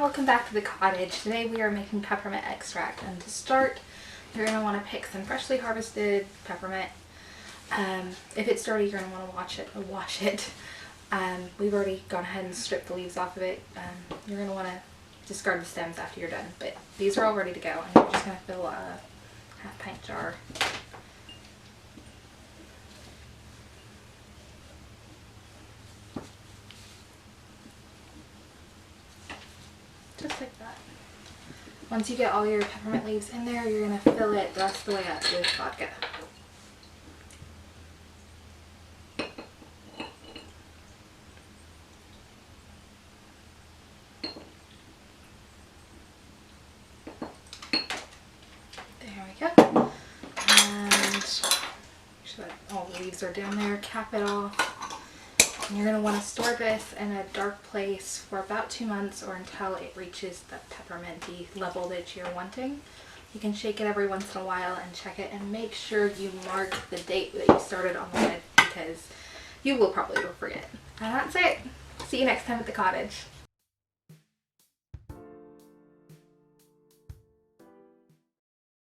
welcome back to the cottage. Today we are making peppermint extract, and to start you're going to want to pick some freshly harvested peppermint. If it's dirty you're going to want to wash it. We've already gone ahead and stripped the leaves off of it. You're going to want to discard the stems after you're done, but these are all ready to go, and we're just going to fill a half-pint jar. Just like that. Once you get all your peppermint leaves in there, you're going to fill it the rest of the way up with vodka. There we go. And make sure that all the leaves are down there. Cap it off. And you're going to want to store this in a dark place for about 2 months or until it reaches the pepperminty level that you're wanting. You can shake it every once in a while and check it, and make sure you mark the date that you started on the lid, because you will probably forget. And that's it. See you next time at the cottage.